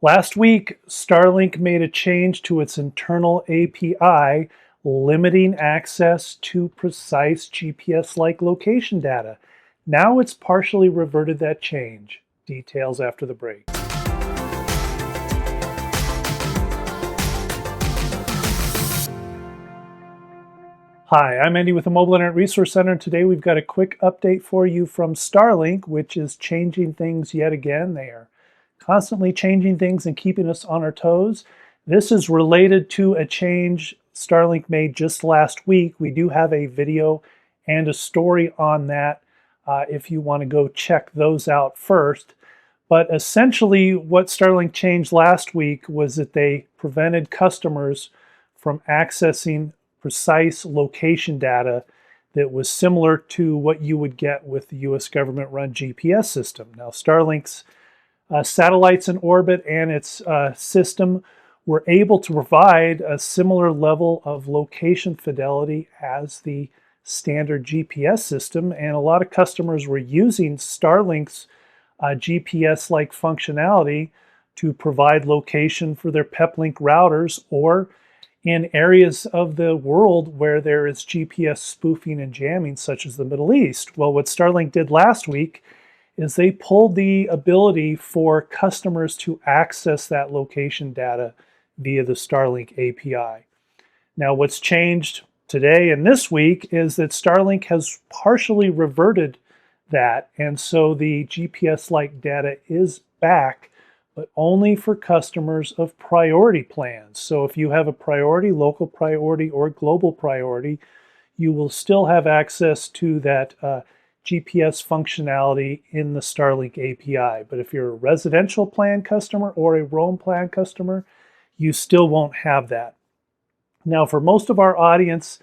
Last week, Starlink made a change to its internal API, limiting access to precise GPS-like location data. Now it's partially reverted that change. Details after the break. Hi, I'm Andy with the Mobile Internet Resource Center, and today we've got a quick update for you from Starlink, which is changing things yet again. They are constantly changing things and keeping us on our toes. This is related to a change Starlink made just last week. We do have a video and a story on that if you want to go check those out first. But essentially what Starlink changed last week was that they prevented customers from accessing precise location data that was similar to what you would get with the US government-run GPS system. Now, Starlink's satellites in orbit and its system were able to provide a similar level of location fidelity as the standard GPS system, and a lot of customers were using Starlink's GPS-like functionality to provide location for their peplink routers or in areas of the world where there is GPS spoofing and jamming, such as the Middle East. Well, what Starlink did last week is they pulled the ability for customers to access that location data via the Starlink API. Now, what's changed today and this week is that Starlink has partially reverted that, and so the GPS-like data is back, but only for customers of priority plans. So if you have a priority, local priority, or global priority, you will still have access to that GPS functionality in the Starlink API. But if you're a residential plan customer or a roam plan customer, you still won't have that. Now, for most of our audience,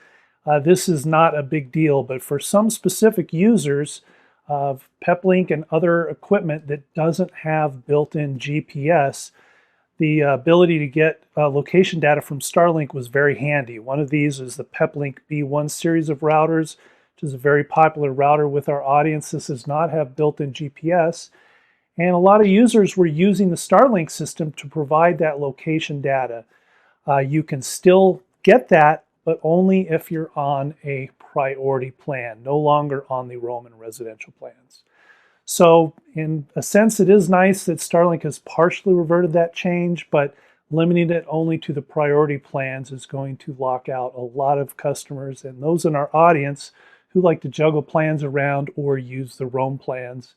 this is not a big deal, but for some specific users of peplink and other equipment that doesn't have built-in GPS, the ability to get location data from Starlink was very handy. One of these is the peplink B1 series of routers, which is a very popular router with our audience. This does not have built-in GPS, and a lot of users were using the Starlink system to provide that location data. You can still get that, but only if you're on a priority plan, no longer on the roam and residential plans. So in a sense, it is nice that Starlink has partially reverted that change, but limiting it only to the priority plans is going to lock out a lot of customers and those in our audience who like to juggle plans around or use the roam plans.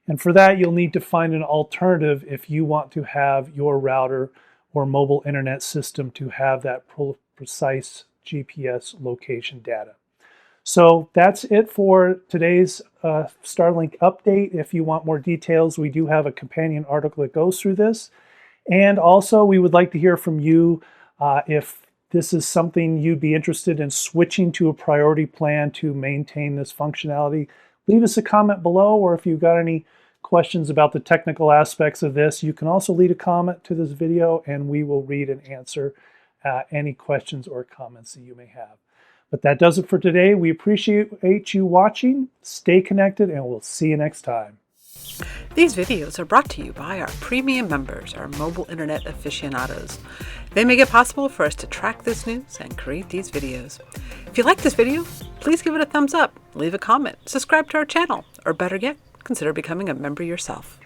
And for that, you'll need to find an alternative if you want to have your router or mobile internet system to have that precise GPS location data. So that's it for today's Starlink update. If you want more details, we do have a companion article that goes through this. And also, we would like to hear from you if this is something you'd be interested in switching to a priority plan to maintain this functionality. Leave us a comment below, or if you've got any questions about the technical aspects of this, you can also leave a comment to this video and we will read and answer any questions or comments that you may have. But that does it for today. We appreciate you watching. Stay connected, and we'll see you next time. These videos are brought to you by our premium members, our mobile internet aficionados. They make it possible for us to track this news and create these videos. If you like this video, please give it a thumbs up, leave a comment, subscribe to our channel, or better yet, consider becoming a member yourself.